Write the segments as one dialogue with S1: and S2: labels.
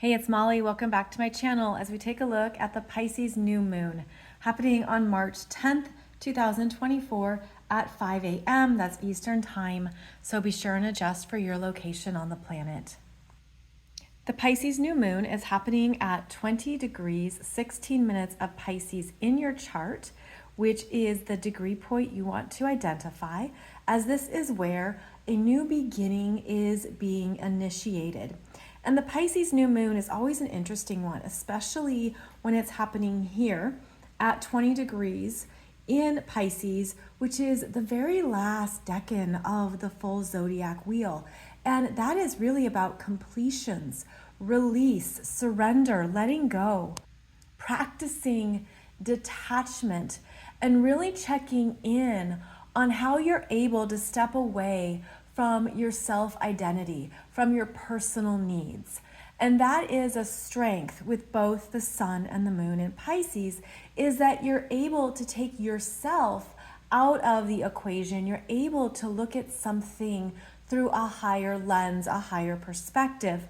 S1: Hey, it's Molly. Welcome back to my channel as we take a look at the Pisces New Moon happening on March 10th, 2024 at 5 a.m. That's Eastern Time, so be sure and adjust for your location on the planet. The Pisces New Moon is happening at 20 degrees, 16 minutes of Pisces in your chart, which is the degree point you want to identify, as this is where a new beginning is being initiated. And the Pisces New Moon is always an interesting one, especially when it's happening here at 20 degrees in Pisces, which is the very last decan of the full zodiac wheel. And that is really about completions, release, surrender, letting go, practicing detachment, and really checking in on how you're able to step away from your self-identity, from your personal needs. And that is a strength with both the sun and the moon in Pisces, is that you're able to take yourself out of the equation. You're able to look at something through a higher lens, a higher perspective.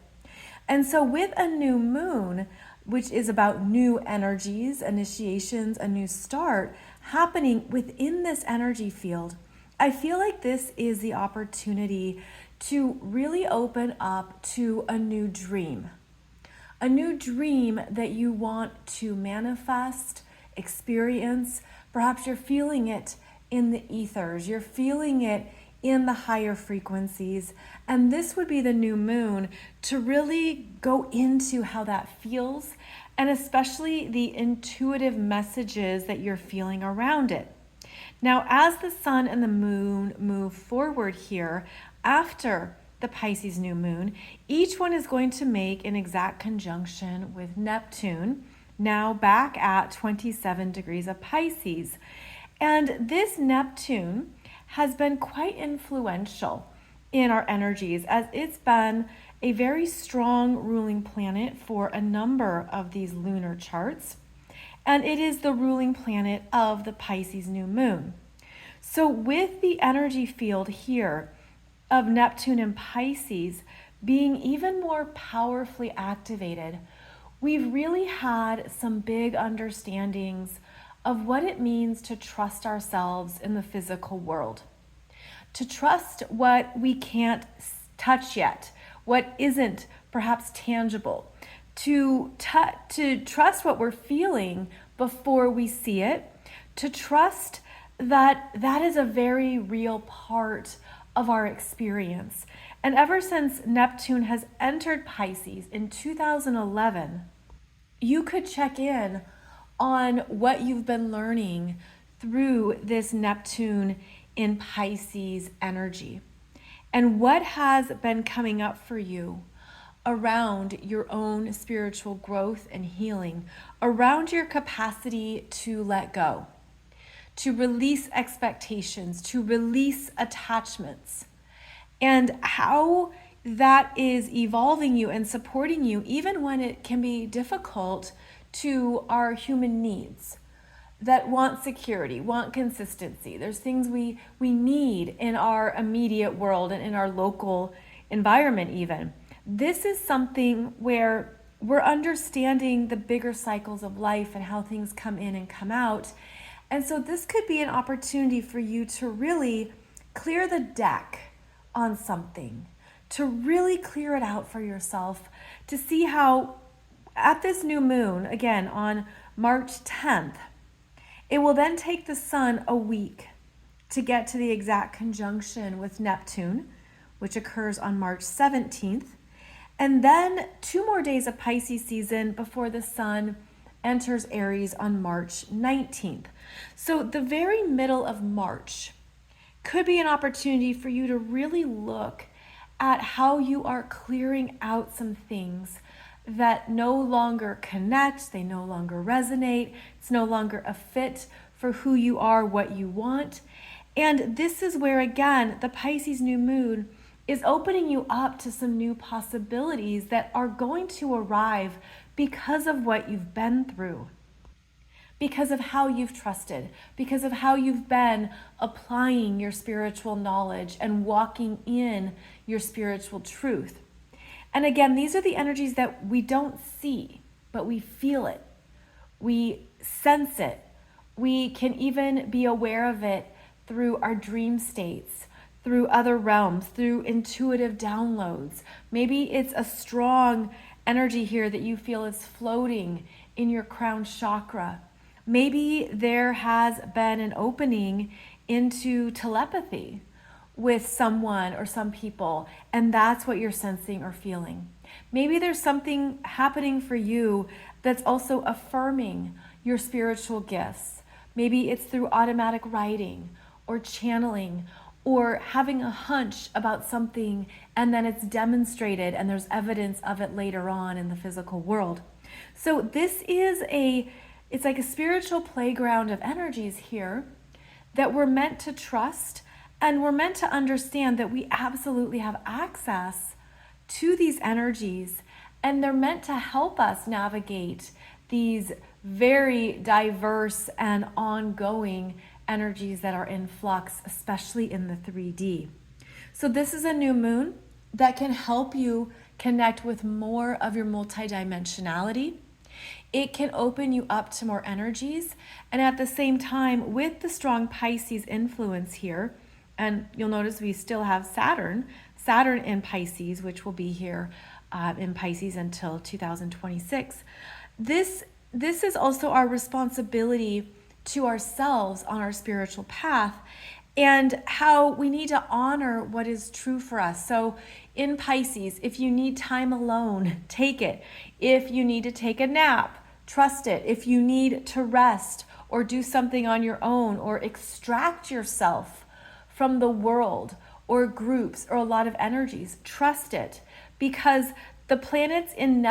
S1: And so with a new moon, which is about new energies, initiations, a new start happening within this energy field, I feel like this is the opportunity to really open up to a new dream that you want to manifest, experience. Perhaps you're feeling it in the ethers, you're feeling it in the higher frequencies, and this would be the new moon to really go into how that feels, and especially the intuitive messages that you're feeling around it. Now, as the sun and the moon move forward here after the Pisces new moon, each one is going to make an exact conjunction with Neptune, now back at 27 degrees of Pisces. And this Neptune has been quite influential in our energies, as it's been a very strong ruling planet for a number of these lunar charts. And it is the ruling planet of the Pisces new moon. So with the energy field here of Neptune and Pisces being even more powerfully activated, we've really had some big understandings of what it means to trust ourselves in the physical world, to trust what we can't touch yet, what isn't perhaps tangible, to trust what we're feeling before we see it, to trust that that is a very real part of our experience. And ever since Neptune has entered Pisces in 2011, you could check in on what you've been learning through this Neptune in Pisces energy and what has been coming up for you around your own spiritual growth and healing, around your capacity to let go, to release expectations, to release attachments, and how that is evolving you and supporting you, even when it can be difficult to our human needs that want security, want consistency. There's things we need in our immediate world and in our local environment even. This is something where we're understanding the bigger cycles of life and how things come in and come out. And so this could be an opportunity for you to really clear the deck on something, to really clear it out for yourself, to see how at this new moon, again on March 10th, it will then take the sun a week to get to the exact conjunction with Neptune, which occurs on March 17th. And then 2 more days of Pisces season before the sun enters Aries on March 19th. So the very middle of March could be an opportunity for you to really look at how you are clearing out some things that no longer connect, they no longer resonate, it's no longer a fit for who you are, what you want. And this is where, again, the Pisces new moon is opening you up to some new possibilities that are going to arrive because of what you've been through, because of how you've trusted, because of how you've been applying your spiritual knowledge and walking in your spiritual truth. And again, these are the energies that we don't see, but we feel it. We sense it. We can even be aware of it through our dream states, through other realms, through intuitive downloads. Maybe it's a strong energy here that you feel is floating in your crown chakra. Maybe there has been an opening into telepathy with someone or some people, and that's what you're sensing or feeling. Maybe there's something happening for you that's also affirming your spiritual gifts. Maybe it's through automatic writing or channeling or having a hunch about something and then it's demonstrated and there's evidence of it later on in the physical world. So this is it's like a spiritual playground of energies here that we're meant to trust, and we're meant to understand that we absolutely have access to these energies, and they're meant to help us navigate these very diverse and ongoing energies that are in flux, especially in the 3D. So this is a new moon that can help you connect with more of your multidimensionality. It can open you up to more energies, and at the same time, with the strong Pisces influence here, and you'll notice we still have Saturn in Pisces, which will be here in Pisces until 2026. This is also our responsibility to ourselves on our spiritual path, and how we need to honor what is true for us. So in Pisces, if you need time alone, take it. If you need to take a nap, trust it. If you need to rest or do something on your own or extract yourself from the world or groups or a lot of energies, trust it, because the planets in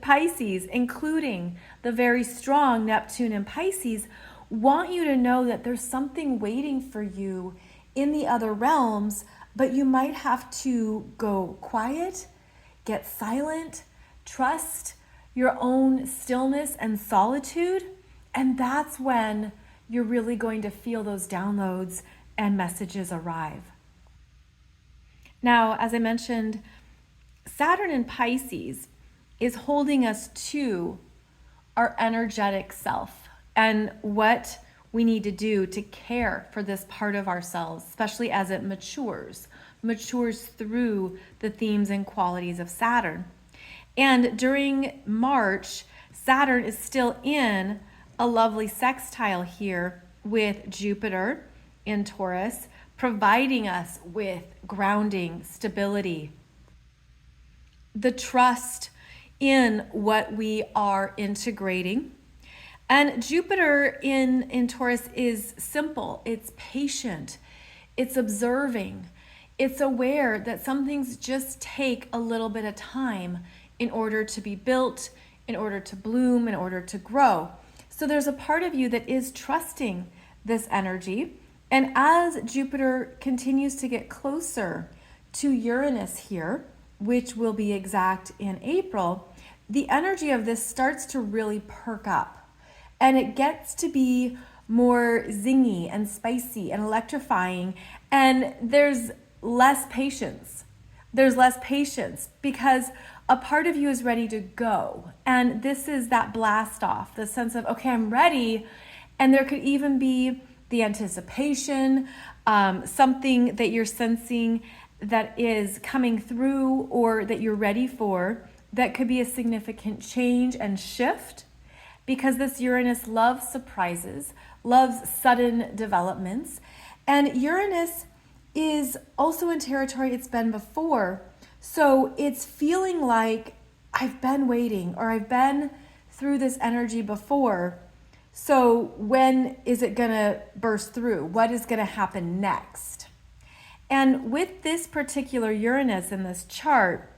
S1: Pisces, including the very strong Neptune in Pisces, want you to know that there's something waiting for you in the other realms, but you might have to go quiet, get silent, trust your own stillness and solitude, and that's when you're really going to feel those downloads and messages arrive. Now, as I mentioned, Saturn in Pisces is holding us to our energetic self and what we need to do to care for this part of ourselves, especially as it matures through the themes and qualities of Saturn. And during March, Saturn is still in a lovely sextile here with Jupiter in Taurus, providing us with grounding, stability, the trust in what we are integrating. And Jupiter in Taurus is simple, it's patient, it's observing, it's aware that some things just take a little bit of time in order to be built, in order to bloom, in order to grow. So there's a part of you that is trusting this energy. And as Jupiter continues to get closer to Uranus here, which will be exact in April, the energy of this starts to really perk up. And it gets to be more zingy and spicy and electrifying. And there's less patience. There's less patience because a part of you is ready to go. And this is that blast off, the sense of, okay, I'm ready. And there could even be the anticipation, something that you're sensing that is coming through or that you're ready for, that could be a significant change and shift, because this Uranus loves surprises, loves sudden developments. And Uranus is also in territory it's been before. So it's feeling like I've been waiting, or I've been through this energy before. So when is it going to burst through? What is going to happen next? And with this particular Uranus in this chart,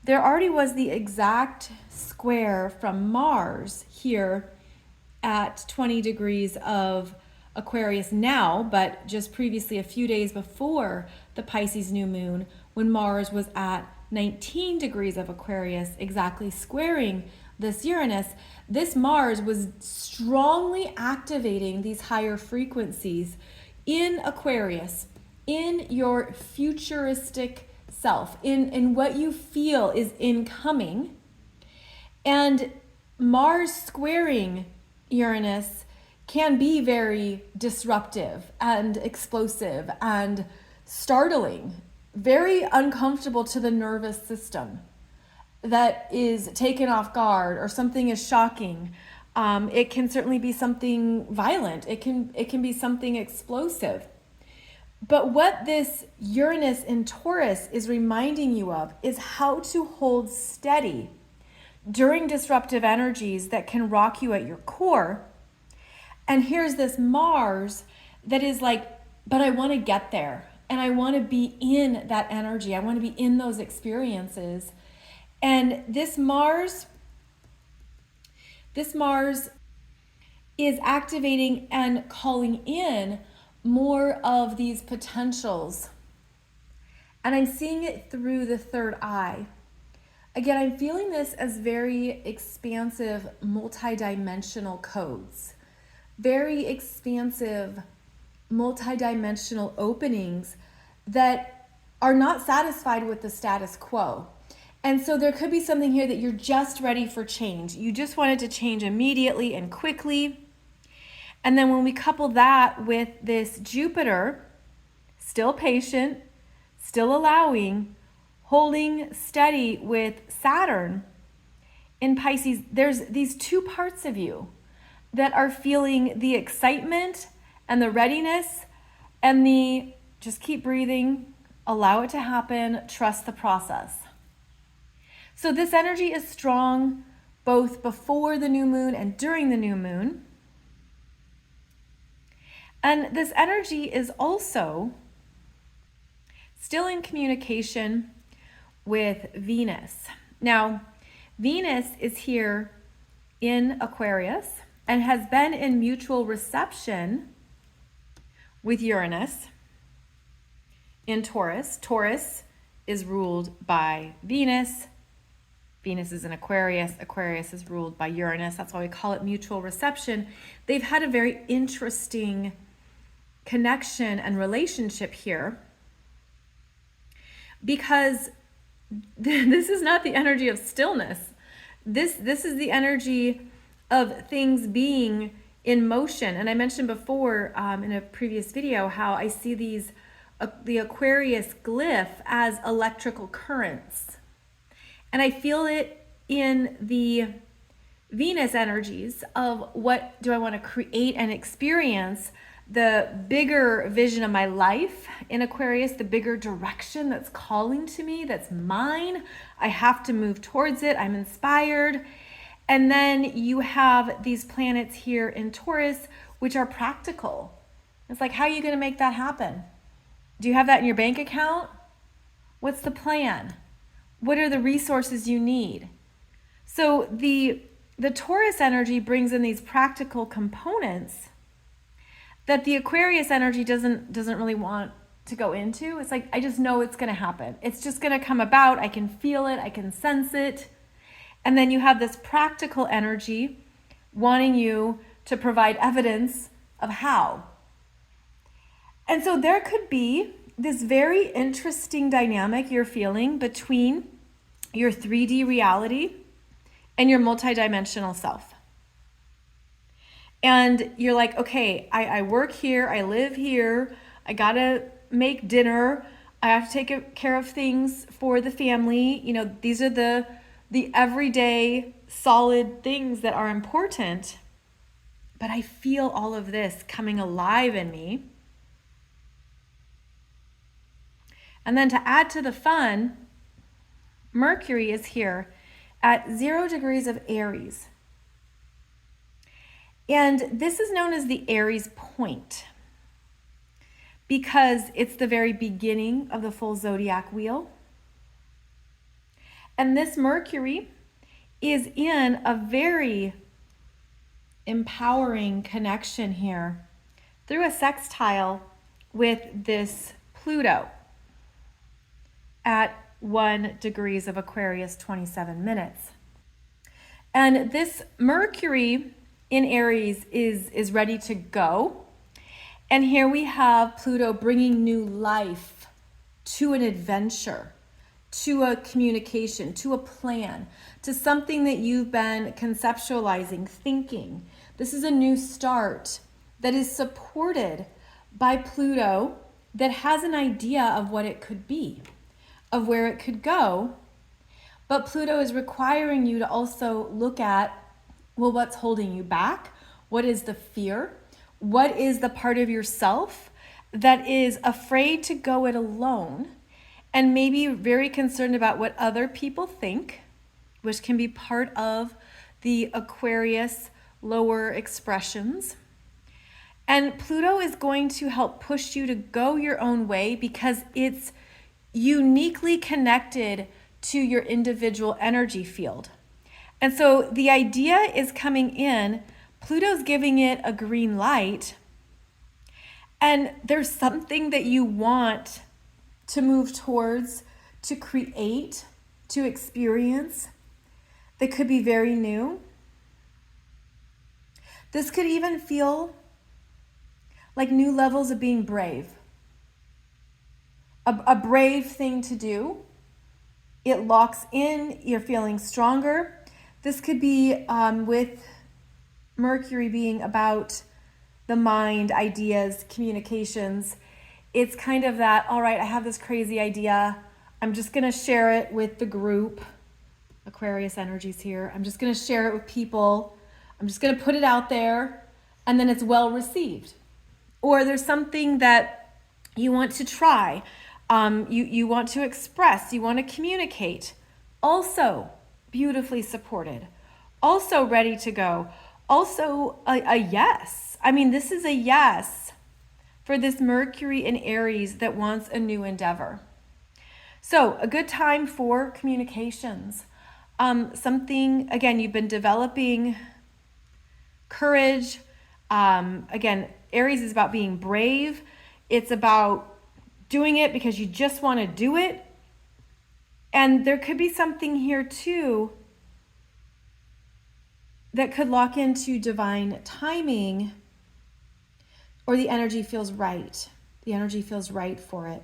S1: there already was the exact square from Mars here at 20 degrees of Aquarius now, but just previously a few days before the Pisces New Moon, when Mars was at 19 degrees of Aquarius, exactly squaring this Uranus. This Mars was strongly activating these higher frequencies in Aquarius, in your futuristic self, in what you feel is incoming. And Mars squaring Uranus can be very disruptive and explosive and startling, very uncomfortable to the nervous system that is taken off guard, or something is shocking. It can certainly be something violent. It can be something explosive. But what this Uranus in Taurus is reminding you of is how to hold steady during disruptive energies that can rock you at your core. And here's this Mars that is like, but I want to get there, and I want to be in that energy. I want to be in those experiences. And this Mars is activating and calling in more of these potentials. And I'm seeing it through the third eye. Again, I'm feeling this as very expansive, multidimensional codes, very expansive, multidimensional openings that are not satisfied with the status quo. And so there could be something here that you're just ready for change. You just wanted to change immediately and quickly. And then when we couple that with this Jupiter, still patient, still allowing, holding steady with Saturn in Pisces, there's these two parts of you that are feeling the excitement and the readiness and the just keep breathing, allow it to happen, trust the process. So this energy is strong both before the new moon and during the new moon. And this energy is also still in communication with Venus. Now, Venus is here in Aquarius and has been in mutual reception with Uranus in Taurus. Taurus is ruled by Venus. Venus is in Aquarius. Aquarius is ruled by Uranus. That's why we call it mutual reception. They've had a very interesting connection and relationship here, because this is not the energy of stillness. This is the energy of things being in motion. And I mentioned before in a previous video how I see these the Aquarius glyph as electrical currents. And I feel it in the Venus energies of what do I want to create and experience, the bigger vision of my life in Aquarius, the bigger direction that's calling to me, that's mine. I have to move towards it. I'm inspired. And then you have these planets here in Taurus, which are practical. It's like, how are you going to make that happen? Do you have that in your bank account? What's the plan? What are the resources you need? So the Taurus energy brings in these practical components that the Aquarius energy doesn't really want to go into. It's like, I just know it's going to happen. It's just going to come about. I can feel it. I can sense it. And then you have this practical energy wanting you to provide evidence of how. And so there could be this very interesting dynamic you're feeling between your 3D reality and your multidimensional self. And you're like, okay, I work here, I live here, I gotta make dinner, I have to take care of things for the family. You know, these are the everyday solid things that are important. But I feel all of this coming alive in me. And then to add to the fun, Mercury is here at 0 degrees of Aries. And this is known as the Aries point because it's the very beginning of the full zodiac wheel. And this Mercury is in a very empowering connection here through a sextile with this Pluto at 1 degrees of Aquarius, 27 minutes. And this Mercury in Aries is ready to go. And here we have Pluto bringing new life to an adventure. to a communication, to a plan, to something that you've been conceptualizing, thinking. This is a new start that is supported by Pluto, that has an idea of what it could be, of where it could go. But Pluto is requiring you to also look at, well, what's holding you back? What is the fear? What is the part of yourself that is afraid to go it alone and maybe very concerned about what other people think, which can be part of the Aquarius lower expressions. And Pluto is going to help push you to go your own way because it's uniquely connected to your individual energy field. And so the idea is coming in, Pluto's giving it a green light, and there's something that you want to move towards, to create, to experience that could be very new. This could even feel like new levels of being brave. A brave thing to do. It locks in, you're feeling stronger. This could be with Mercury being about the mind, ideas, communications. It's kind of that, all right, I have this crazy idea. I'm just going to share it with the group. Aquarius energies here. I'm just going to share it with people. I'm just going to put it out there, and then it's well received. Or there's something that you want to try, you want to express, you want to communicate. Also beautifully supported, also ready to go, also a yes. I mean, this is a yes for this Mercury in Aries that wants a new endeavor. So a good time for communications. Something, again, you've been developing courage. Again, Aries is about being brave. It's about doing it because you just want to do it. And there could be something here too that could lock into divine timing, or the energy feels right. The energy feels right for it.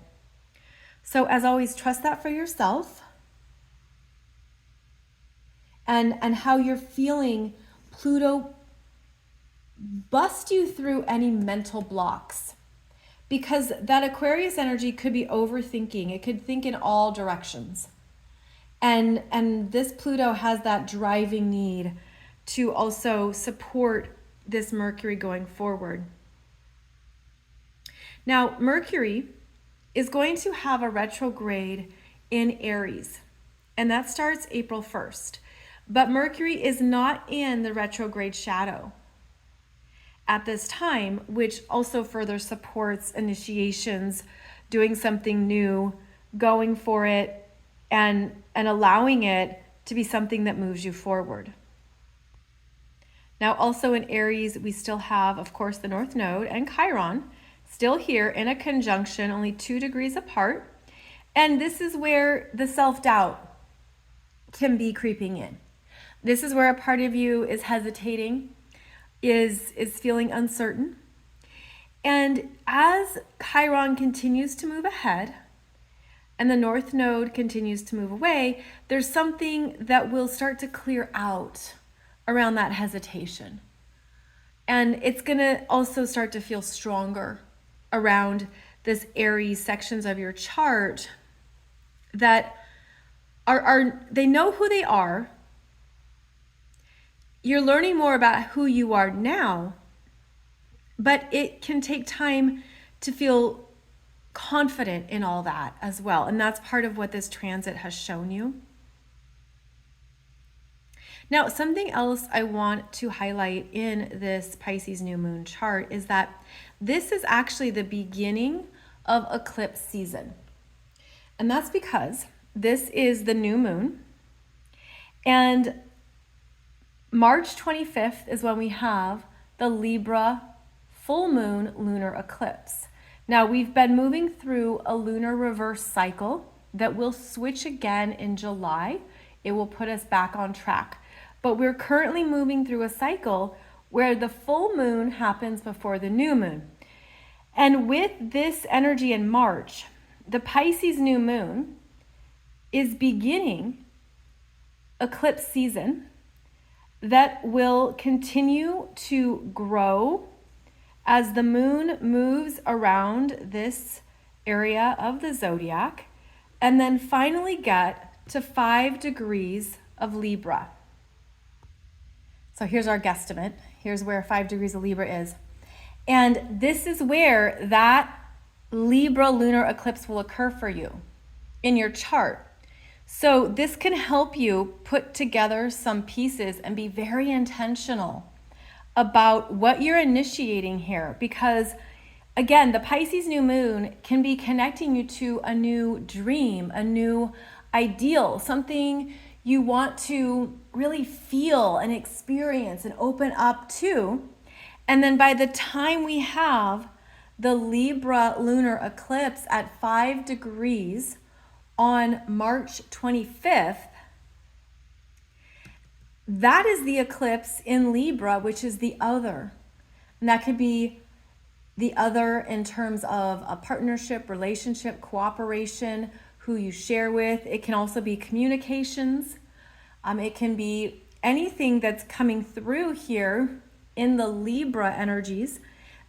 S1: So as always, trust that for yourself and how you're feeling. Pluto bust you through any mental blocks, because that Aquarius energy could be overthinking. It could think in all directions. And this Pluto has that driving need to also support this Mercury going forward. Now, Mercury is going to have a retrograde in Aries, and that starts April 1st. But Mercury is not in the retrograde shadow at this time, which also further supports initiations, doing something new, going for it, and allowing it to be something that moves you forward. Now, also in Aries, we still have, of course, the North Node and Chiron still here in a conjunction, only 2 degrees apart. And this is where the self-doubt can be creeping in. This is where a part of you is hesitating, is feeling uncertain. And as Chiron continues to move ahead and the North Node continues to move away, there's something that will start to clear out around that hesitation. And it's going to also start to feel stronger around this Aries sections of your chart that are they know who they are. You're learning more about who you are now, but it can take time to feel confident in all that as well. And that's part of what this transit has shown you. Now, something else I want to highlight in this Pisces New Moon chart is that this is actually the beginning of eclipse season. And that's because this is the new moon. And March 25th is when we have the Libra full moon lunar eclipse. Now, we've been moving through a lunar reverse cycle that will switch again in July. It will put us back on track. But we're currently moving through a cycle where the full moon happens before the new moon. And with this energy in March, the Pisces new moon is beginning eclipse season that will continue to grow as the moon moves around this area of the zodiac, and then finally get to 5 degrees of Libra. So here's our guesstimate. Here's where 5 degrees of Libra is. And this is where that Libra lunar eclipse will occur for you in your chart. So this can help you put together some pieces and be very intentional about what you're initiating here, because again, the Pisces new moon can be connecting you to a new dream, a new ideal, something you want to really feel and experience and open up to. And then by the time we have the Libra lunar eclipse at 5 degrees on March 25th, that is the eclipse in Libra, which is the other. And that could be the other in terms of a partnership, relationship, cooperation, who you share with. It can also be communications. It can be anything that's coming through here in the Libra energies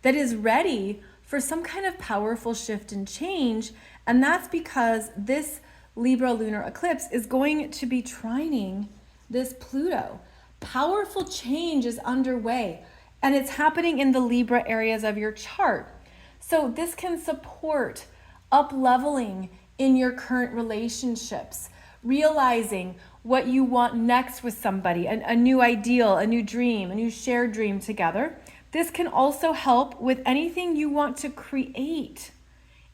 S1: that is ready for some kind of powerful shift and change. And that's because this Libra lunar eclipse is going to be trining this Pluto. Powerful change is underway, and it's happening in the Libra areas of your chart. So this can support up-leveling in your current relationships, realizing what you want next with somebody, a new ideal, a new dream, a new shared dream together. This can also help with anything you want to create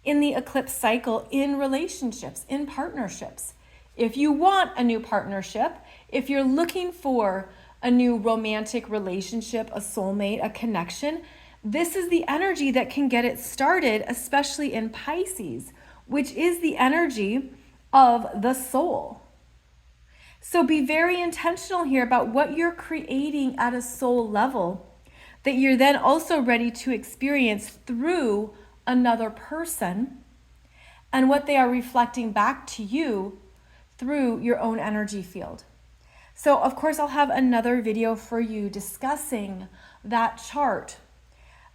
S1: in the eclipse cycle, in relationships, in partnerships. If you want a new partnership, if you're looking for a new romantic relationship, a soulmate, a connection, this is the energy that can get it started, especially in Pisces, which is the energy of the soul. So be very intentional here about what you're creating at a soul level that you're then also ready to experience through another person, and what they are reflecting back to you through your own energy field. So of course I'll have another video for you discussing that chart.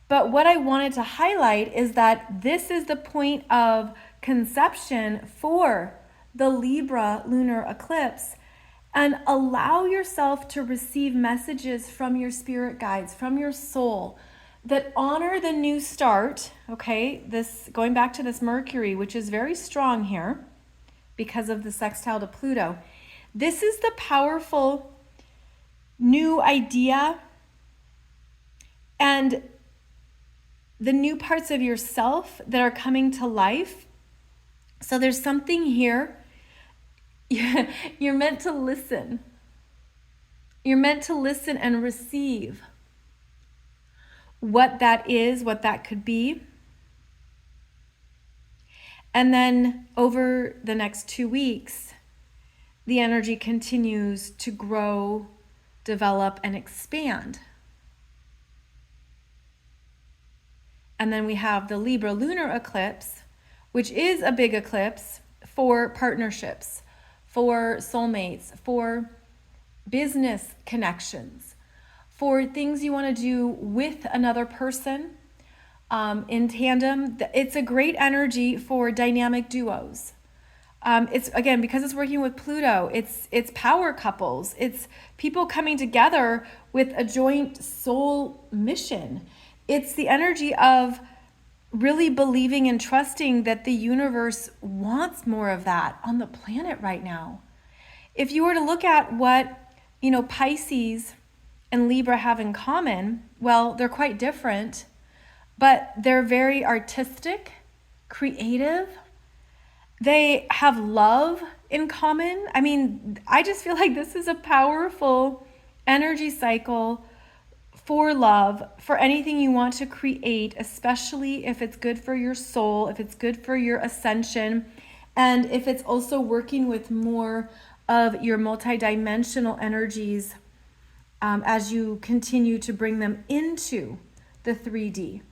S1: But what I wanted to highlight is that this is the point of conception for the Libra lunar eclipse, and allow yourself to receive messages from your spirit guides, from your soul, that honor the new start. Okay, this going back to this Mercury, which is very strong here because of the sextile to Pluto. This is the powerful new idea and the new parts of yourself that are coming to life. So there's something here. You're meant to listen. You're meant to listen and receive what that is, what that could be. And then over the next 2 weeks, the energy continues to grow, develop, and expand. And then we have the Libra lunar eclipse, which is a big eclipse for partnerships, for soulmates, for business connections, for things you want to do with another person in tandem. It's a great energy for dynamic duos. It's, again, because it's working with Pluto, it's power couples, it's people coming together with a joint soul mission. It's the energy of really believing and trusting that the universe wants more of that on the planet right now. If you were to look at what, Pisces and Libra have in common, well, they're quite different, but they're very artistic, creative. They have love in common. I mean, I just feel like this is a powerful energy cycle for love, for anything you want to create, especially if it's good for your soul, if it's good for your ascension, and if it's also working with more of your multidimensional energies as you continue to bring them into the 3D.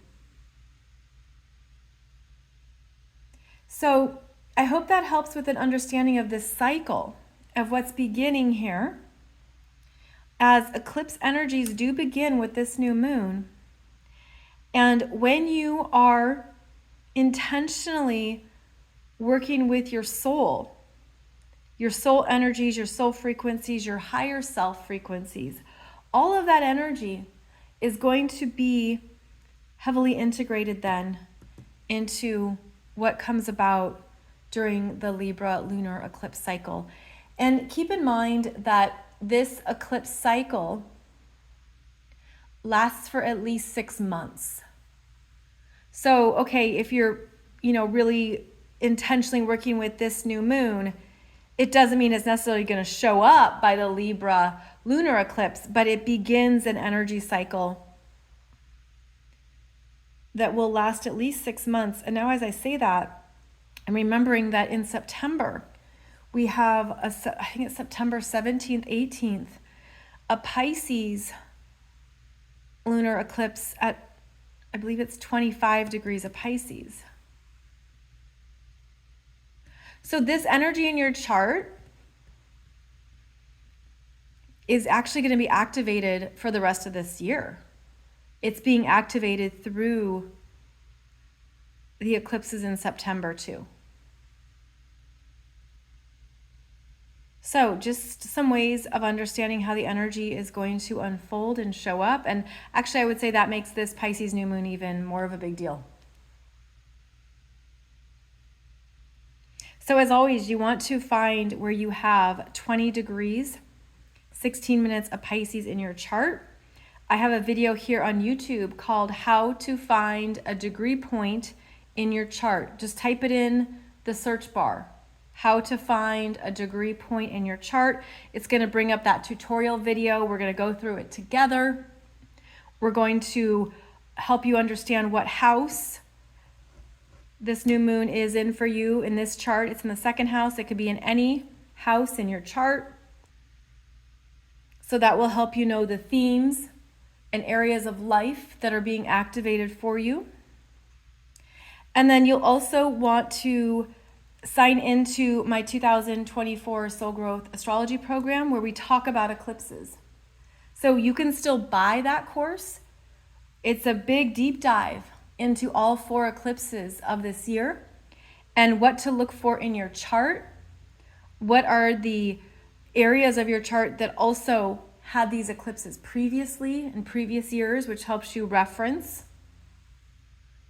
S1: So I hope that helps with an understanding of this cycle of what's beginning here. As eclipse energies do begin with this new moon, and when you are intentionally working with your soul energies, your soul frequencies, your higher self frequencies, all of that energy is going to be heavily integrated then into what comes about during the Libra lunar eclipse cycle. And keep in mind that this eclipse cycle lasts for at least 6 months. So, okay, if you're, really intentionally working with this new moon, it doesn't mean it's necessarily going to show up by the Libra lunar eclipse, but it begins an energy cycle that will last at least 6 months. And now as I say that, I'm remembering that in September, we have, I think it's September 17th, 18th, a Pisces lunar eclipse at, I believe it's 25 degrees of Pisces. So this energy in your chart is actually going to be activated for the rest of this year. It's being activated through the eclipses in September too. So just some ways of understanding how the energy is going to unfold and show up. And actually, I would say that makes this Pisces new moon even more of a big deal. So as always, you want to find where you have 20 degrees, 16 minutes of Pisces in your chart. I have a video here on YouTube called How to Find a Degree Point in Your Chart. Just type it in the search bar. How to find a degree point in your chart. It's going to bring up that tutorial video. We're going to go through it together. We're going to help you understand what house this new moon is in for you in this chart. It's in the second house. It could be in any house in your chart. So that will help you know the themes and areas of life that are being activated for you. And then you'll also want to sign into my 2024 Soul Growth Astrology program where we talk about eclipses. So you can still buy that course. It's a big deep dive into all 4 eclipses of this year and what to look for in your chart. What are the areas of your chart that also had these eclipses previously in previous years, which helps you reference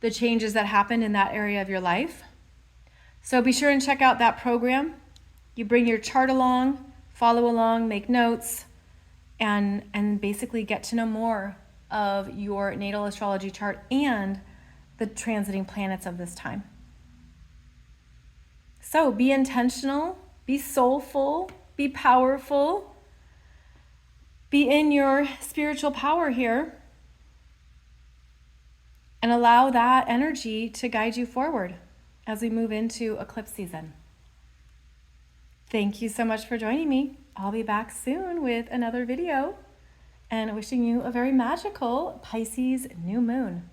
S1: the changes that happened in that area of your life. So be sure and check out that program. You bring your chart along, follow along, make notes, and basically get to know more of your natal astrology chart and the transiting planets of this time. So be intentional, be soulful, be powerful, be in your spiritual power here, and allow that energy to guide you forward as we move into eclipse season. Thank you so much for joining me. I'll be back soon with another video and wishing you a very magical Pisces new moon.